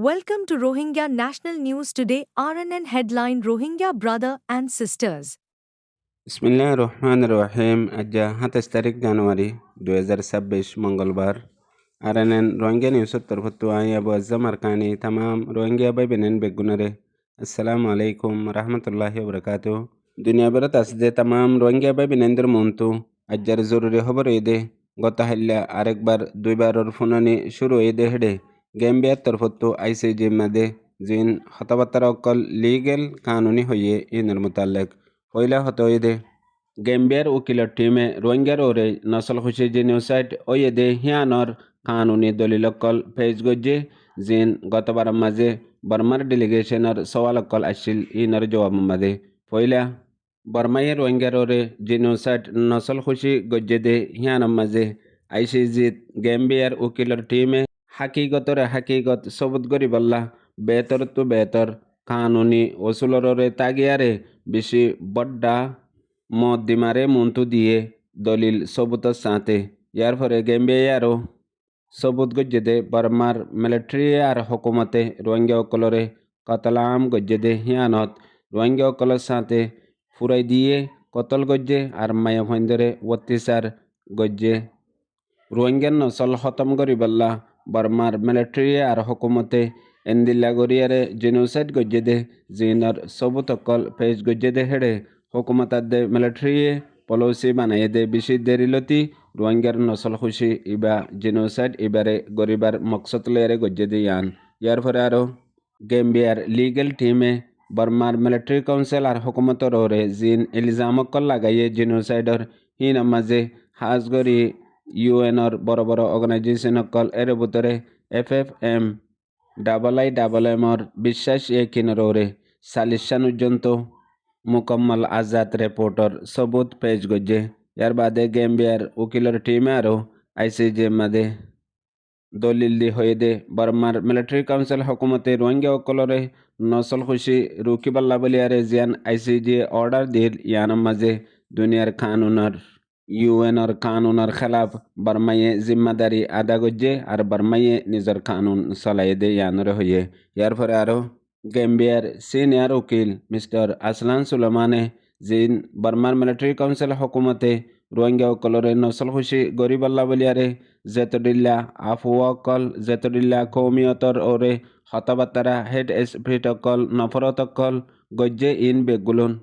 Welcome to Rohingya National News Today. RNN headline: Rohingya brother and sisters. बिस्मिल्लाहिर्रहमानिर्रहीम आज 27 तारीख জানুয়ারি 2026 मंगलवार आरएनएन रोहिंग्या न्यूज़ तरफतु आई अबु अज़्ज़म अरकानी तमाम रोहिंग्या भाई बहन बेगुनरे अस्सलाम वालेकुम रहमतुल्लाहि व बरकातुहू दुनिया भरत असदे तमाम रोहिंग्या भाई बहन मुंतु अज्जर जरूरी खबर इदे गत हल्ला आरेकबार दुईबार और फुनानी शुरू इदे हेडे गैम्बिया तरफतु आईसीजे मदे जिन हतबत्तर अक्कल लीगल कानूनी होइए इनर मुताल्लिक पहला हतो इदे गैम्बियर उकिलर टीमे रोहिंग्यार ओरे नस्ल खुशी जेनोसाइड ओयेदे हियानर कानूनी दलिलक्कल पेश गज्जे जिन गतबार माजे बर्मार डेलीगेशनर सवालक्कल अशिल इनर जवाब मदे पहला बर्माये रोहिंग्यार ओरे जेनोसाइड नस्ल खुशी गज्जेदे हियान माजे आईसीजित गैम्बियर उकिलर टीमे हकीकत सबूत गरी बल्ला बेहतर तो बेहतर कानूनी वसूलरे तागियारे बेशी बड्डा मद्दिमारे मुंतु दिए दलिल सबूत साथे यार फरे गैम्बियारो सबूत गज्जेदे बर्मार मिलिट्री आर हुकूमते रोहिंग्या कलरे कतलाम गज्जेदे हियानत रोहिंग्या कलर साथे फुराई दिए कतल गज्जे आर माया फंदरे वत्तिसार गज्जे रोहिंग्या नसल खत्म करी बल्ला बर्मार मिलिट्री आर हुकूमते एंदिल्ला गरियारे जेनोसाइड गज्जेदे जिनर सबूतकल पेश गज्जेदे हेडे हुकूमतादे मिलिट्री पॉलिसी बनाएदे बिशी देरिलती रोहिंग्यार नसल खुशी इबा जेनोसाइड इबारे गरीबार मकसद लेरे गज्जेदे यार फरे आरो गैम्बियार लीगल टीमे बर्मार मिलिट्री काउंसिल आर हुकूमतर ओरे जिन इल्जामकल लागाइए जेनोसाइडर हिन माजे हाजगरी यूएनर बड़ बड़ अर्गानाइजेशनकल एर बुतरे एफएफएम IIMM और বিশ্বাস কিনর ওরে সালিশানুজন্ত মুকম্মল আজাদ রিপোর্টর सबूत पेश गज्जे यार बादे गैम्बियार उकिलर टीम आरो आईसीजे मादे दलिल दी होयदे बर्मार मिलिट्री काउंसिल हुकूमते रोहिंग्या कलरे नस्ल खुशी रुकी बल्ला बलियारे जियान आईसीजे ऑर्डर दिल यान माजे दुनियार कानूनर यूएनर कानूनर खिलाफ बर्माये जिम्मेदारी आदा गज्जे और बर्माये निजर कानून सलाइदे यानर होये यार फरे आरो गैम्बियार सीनियर वकील मिस्टर असलान सुलेमाने जिन बर्मार मिलिट्री काउंसिल हुकूमते रोहिंग्या कलरे नस्ल खुशी गरीबल्ला बलियारे जेतडिल्ला आफुआकल जेतडिल्ला कौमियतर ओरे हतबातारा हेड स्प्रिटकल नफरतकल गज्जे इन बेगुलुन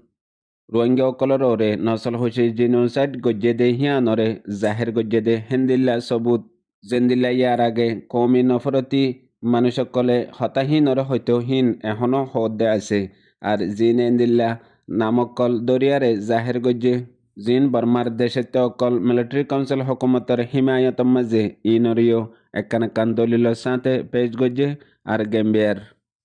रोहिंग्या कलर ओरे नस्ल खुशी जेनोसाइड गज्जेदे हियानरे जाहिर गज्जेदे हिंदिल्ला सबूत जेंदिल्ला यार आगे कौमी नफरती মানুষসকলে হতাহীনরে হয়তো হীন এখনো হদ্দে আছে আর জিন এন্দিল্লা নামকল দরিয়ারে জাহের গজ্জে জিন বর্মার দেশেতে অকল মিলিটারি কাউন্সিল হুকুমতের হিমায়ত মাঝে ইনরিও একান দলিল সাথে পেশ গজ্জে আর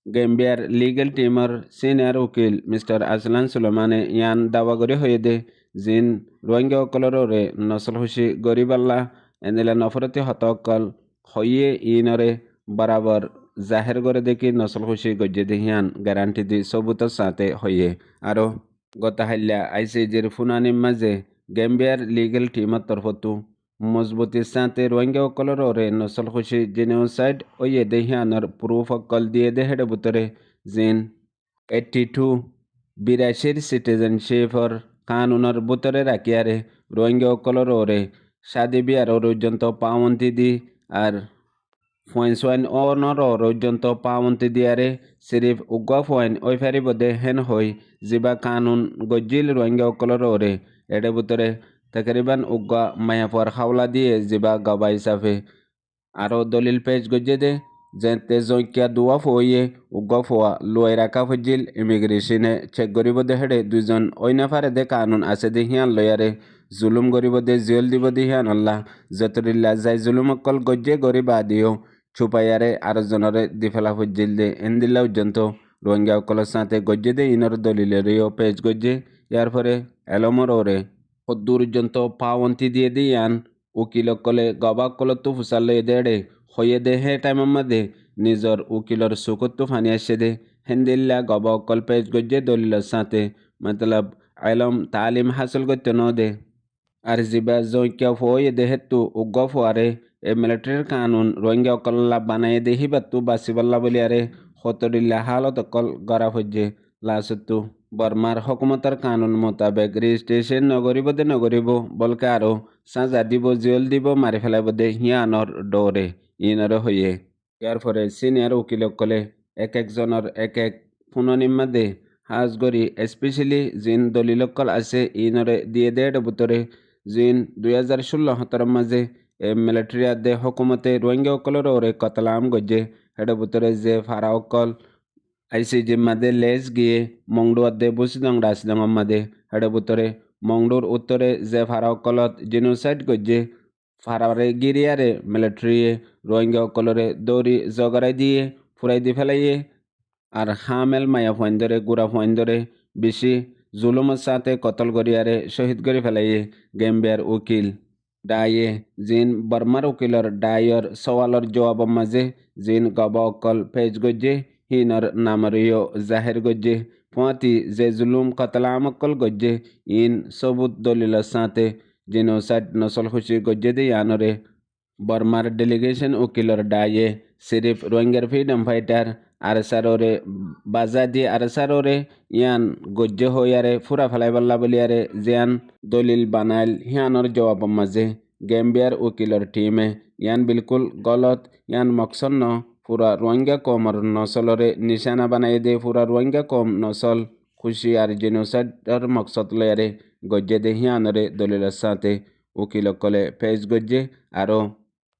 গেম্বিয়ার লিগেল টিমর সিনিয়র উকিল মিস্টার আসলান সুলেমানে ইয়ান দাওয়া করে হয়ে দে জিন রোহিঙ্গা অকলরে নসল খুশি গরিবাল্লা এন্দিলা নফরতি হতকল হইয়ে ইনরে बराबर जाहिर करे देखी नस्ल खुशी गज्जे दिहियान ग्यारंटी दी सबूत साथे होइए आरो गत हल्ला आईसीजिर फुनानी माजे गैम्बियार लीगल टीम तरफतु मजबूती साथे रोहिंग्या कलर ओरे नस्ल खुशी जेनोसाइड ओये दिहियानर प्रूफ कल दिए दे हेडे बुतरे जिन 82 बिराशिर सिटीजनशिपर कानूनर बुतरे राखियारे रोहिंग्या कलर ओरे शादी बियार पर्यন্ত पावंती दी आर ফয়েন অনর পর্যন্ত পাওনতি দিয়ারে সিরিফ উগ্র ফয়েন ওই ফেরি বদে হেন হই জিবা কানুন গজ্জিল রোহিঙ্গা কলর ওরে এডে বুতরে তকরিবান উগ্র মায়াফর হাওলা দিয়ে জিবা গবা হিসাবে আরও দলিল পেজ গজ্জে দে যেতে জৈকিয়া দুয়া ফয়ে উগ্র ফোয়া লুয়াই রাখা ফজিল ইমিগ্রেশনে চেক গরিব দে হেডে দুজন ওইনাফারে দে কানুন আছে দে হিয়ান লয়ারে জুলুম গরিব দে জিয়ল দিব দে হিয়ান আল্লাহ যতরিল্লা যাই জুলুম অকল গজ্জে গরিব আদিও ছুপাইয়ারে আর জনরে দিফেলা ফজিল দে এন্দিল্লা পর্যন্ত রোহিঙ্গা কলর সাথে গজ্জে দে ইনর দলিলেরিও পেজ গজ্জে ইয়ার পরে এলমর ওরে হদ্দুর পর্যন্ত পাওয়ন্তি দিয়ে দিয়ান উকিল কলে গবা কলতো ফুসালে দেড়ে হয়ে দে হে টাইম মধ্যে নিজর উকিলর সুকত্তু ফানি আসে দে হেন্দিল্লা গবা কল পেজ গজ্জে দলিলের সাথে মতলব আলম তালিম হাসিল করতে ন দে আর জিবা জৈকিয়া ফয়ে দে হেতু উগ্র ফোয়ারে এ মিলিটারির কানুন রোহিঙ্গা অকল্লা বানাই দে হিবাত্তু বাসিবাল্লা বলিয়ারে হতডিল্লা হালত অকল গড়া হজ্জে লাসত্তু বর্মার হকুমতার কানুন মোতাবেক রেজিস্ট্রেশন নগরিব বলকে আরো সাজা দিব জেল দিব মারি ফেলাইব দে হিয়ানর ডরে ইনরে হইয়ে ইয়ার পরে সিনিয়র উকিলসকলে এক একজনের এক এক ফুননিম্মা দে হাজ গরি স্পেশালি জিন দলিলকল আছে ইনরে দিয়ে দেড় বুতরে জিন 2016-17 মাঝে মিলিটারি আদে হকুমতে রোহিঙ্গা অকলর ওরে কতলাম গজ্জে হেড বুতরে যে ফারা অকল ICJ মাদে লেজ গিয়ে মংডু আদে বুসিদং রাসিদং মাদে হেড বুতরে মংডুর উত্তরে যে ফারা অকলত জেনোসাইড গজ্জে ফারারে গিরিয়ারে মিলিটারি রোহিঙ্গা অকলরে দৌড়ি জগরাই দিয়ে ফুরাই দি ফেলাইয়ে আর হামেল মায়া ফয়েন্দরে গুড়া ফয়েন্দরে বেশি জুলুমের সাথে কতল গরিয়ারে শহীদ করে ফেলাইয়ে গেম্বিয়ার উকিল ডায়ে জিন বর্মার উকিলর ডায়র সওয়ালর জবাব মাঝে জিন গবা অকল পেজ গজ্জে হিনর নামরিও জাহের গজ্জে ফুয়াতি যে জুলুম কতলাম অকল গজ্জে ইন সবুত দলিলের সাথে জিনোসাইড নসল খুশি গজ্জে দে ইয়ানরে বর্মার ডেলিগেশন উকিলর ডায়ে সিরিফ রোহিঙ্গার ফ্রিডম ফাইটার আরসারোরে বাজাদি আরসারোরে ইয়ান গজ্য হইয়ারে ফুরা ফেলাইবাল্লা বলিয়ারে জিয়ান দলিল বানাইল হিয়ানর জবাব মাঝে গেম্বিয়ার উকিলর টিমে ইয়ান বিলকুল গলত ইয়ান মকসন্ন পুরা রোহিঙ্গা কমর নসলরে নিশানা বানাই দে পুরা রোহিঙ্গা কম নসল খুশি আর জেনোসাইডর মকসদ লয়ারে গজ্জে দে হিয়ানরে দলিলের সাথে উকিলকলে পেশ গজ্জে আরও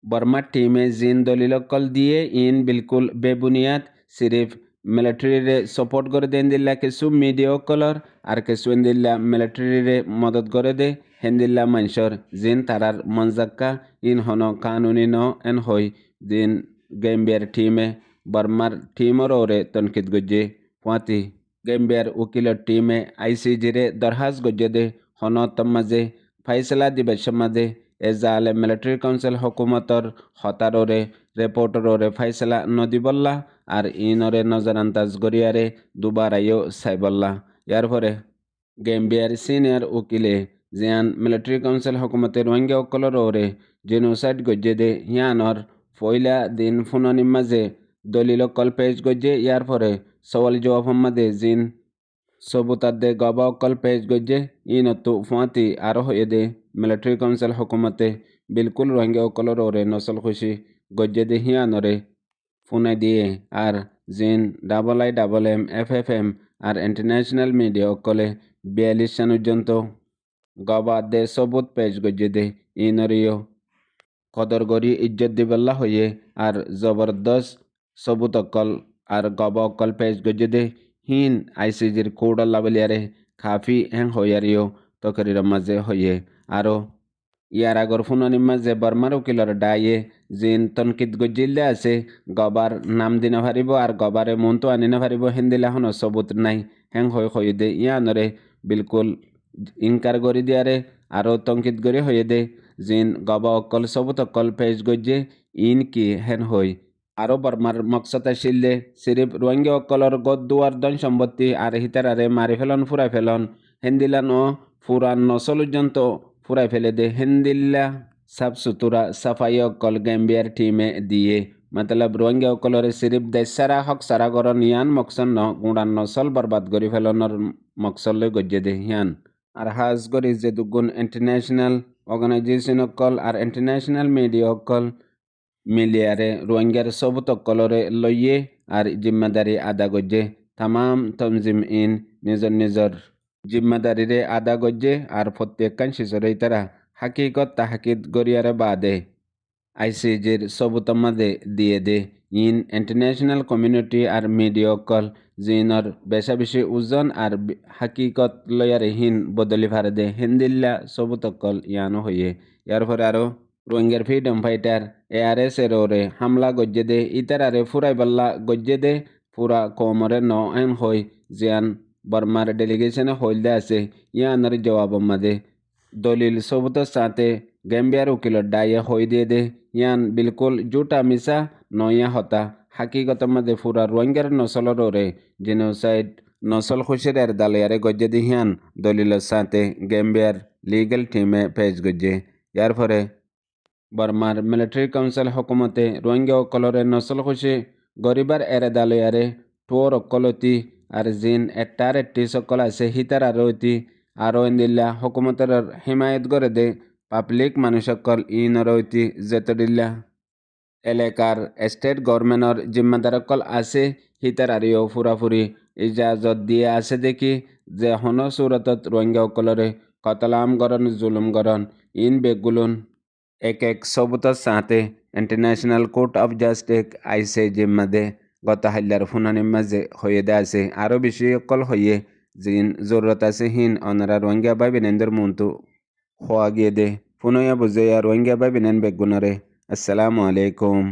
বর্মার টিমে জিন দলিলকল দিয়ে ইন বিলকুল বেবুনিয়াদ সিরিফ মিলিটারিরে সপোর্ট করে দেন দিল্লা কিছু মিডিয়া কলর আর কিছু দিল্লা মিলিটারিরে মদত করে দে হেন্দিল্লা মানুষের জিন তারার মনজাক্কা ইন হন কানুনি ন এন হই দিন গেম্বিয়ার টিমে বর্মার টিমর ওরে তনকিত গজ্জে পাতি গেম্বিয়ার উকিলের টিমে ICJ-রে দরহাজ গজ্জে দে হন তম্মাজে ফাইসলা দিবে সমাদে এজালে মিলিটারি কাউন্সিল হকুমতর হতারোরে রেপোর্টরোরে ফাইসলা নদিবল্লা আর ইনরে নজরান্দাজ গরিয়ারে দুবারাইও সাইবল্লা ইয়ার পরে গেম্বিয়ার সিনিয়র উকিলে জিয়ান মিলিটারি কাউন্সিল হকুমতে রোহিঙ্গা অকলর ওরে জেনোসাইড গজ্জে দে হিয়ানর ফয়লা দিন ফুননির মাঝে দলিল কল পেশ গজ্জে ইয়ার পরে সওয়াল জবাব মাদে জিন সবুতার দে গবা অকল পেশ গজ্জে ইনতু ফুয়াতি আরো হয়ে দে মিলিটারি কাউন্সিল হকুমতে বিলকুল রোহিঙ্গা অকলর ওরে নসল খুশি গজ্জে দে হিয়ানরে ফুনে দিয়ে আর জিন IIM FFM আর ইন্টারন্যাশনাল মিডিয়া অকলে 42 সান পর্যন্ত গবা দে সবুত পেশ গজ্জে দে ইনরিও কদর গরি ইজ্জত দিবল্লা হয়ে আর জবরদস্ত সবুত অকল আর গবা অকল পেশ গজ্জে দে হিন ICJ-র কোডল্লা বলিয়ারে খাফি হ্যাং হইয়ারিও তকরির মাঝে হইয়ে আরও ইয়ার আগর ফুননির মাঝে বর্মার উকিলর ডায়ে জিন তনকিত গজ্জিল্লে আছে গবার নাম দিনে ভারিব আর গবারে মনতো আনিনে ভারিব হেন্দিলা হন সবুত নাই হ্যাং হয়ে দে ইয়ানরে বিলকুল ইনকার গরি দিয়ারে আরও তঙ্কিত গরি হয়ে দে জিন গবা অকল সবুত অকল পেশ গজ্জে ইন কি হেন হই আরও বর্মার মকসদ আসিলে সিরিফ রোহিঙ্গা অকলর গদ দুয়ার ধন সম্পত্তি আর হিতারারে মারি ফেলন ফুরাই ফেলন হেন্দিলান ও ফুরান নসল পর্যন্ত ফুরাই ফেলে দে হেন্দিল্লা সাফ সুতুরা সাফাই অকল গেম্বিয়ার টিমে দিয়ে মতলব রোহিঙ্গা অকলরে সিরিফ দেশারা হক সারা গরন ইয়ান মকসদ ন গুড়ান নসল বরবাদ করি ফেলনর মকসদ লই গজ্জে দে ইয়ান আর হাজ গরি যে দুগুণ ইন্টারন্যাশনাল অর্গানাইজেশন অকল আর ইন্টারন্যাশনাল মিডিয়া অকল মিলিয়ারে রোহিঙ্গার সবুত অকলরে লইয়ে আর জিম্মাদারি আদা গজ্জে তামাম তনজিম ইন নিজর জিম্মাদারিরে আদা গজ্জে আর প্রত্যেকখান শিশরে তারা হাকিকত তাহাকিদ গরিয়ারে বাদে ICJ-র সবুতমাদে দিয়ে দে ইন ইন্টারন্যাশনাল কমিউনিটি আর মিডিয়া অকল জিনর বেশা বেশি ওজন আর হাকিকত লয়ারে হিন বদলি ভারে দে হিন্দিল্লা সবুত অকল ইয়ানো হইয়ে ইয়ার পরে আরও রোহিঙ্গার ফ্রিডম ফাইটার ARS এর ওরে হামলা গজ্জে দে ইতারারে ফুরাইবাল্লা গজ্জে দে পুরা কোমরে ন এন হই জিয়ান বর্মার ডেলিগেশনে হইলদে আছে ইয়ানর জবাব মাদে দলিল সবুতের সাথে গেম্বিয়ার উকিলর ডাইয়ে হই দিয়ে দে ইয়ান বিলকুল জুটা মিসা নয়া হতা হাকিগত মাদে ফুরা রোহিঙ্গার নসলর ওরে জেনোসাইড নসল খুশির এর দালিয়ারে গজ্জে দি হিয়ান দলিলের সাথে গেম্বিয়ার লিগ্যাল টিমে পেশ গজ্জে ইয়ার পরে বর্মার মিলিটারি কাউন্সিল হকুমতে রোহিঙ্গা অকলরে নসল খুশি গরিবার এরেদালয়ারে টোর অকলতি আর জিন এট্টার এট্টি সকল আছে হিতার আরতি আরো ইন্দিল্লা হকুমতের হিমায়ত করে দে পাবলিক মানুষ সকল ইনরতি জেতদিল্লা এলাকার স্টেট গভর্নমেন্টর জিম্মাদারকল আছে হিতার আরিও ফুরাফুরি ইজাজত দিয়ে আছে দেখি যে হন সুরতত রোহিঙ্গা অকলরে কতলাম গরন জুলুম গরন ইন বেগুলুন এক সবুতর সাথে ইন্টারন্যাশনাল কোর্ট অফ জাস্টিস আইসে জিম্মাদে গত হাল্লার ফুনানির মাঝে হয়ে দে আছে আরও বেশি অকল হয়ে জিন জরুরত আছে হিন অনারা রোহিঙ্গা বাই বিনেন্দ্র মন্তু হওয়া গিয়ে দে ফুনয়া বুঝে রোহিঙ্গা বাই বিনেন বেগুনরে আসসালামু আলাইকুম।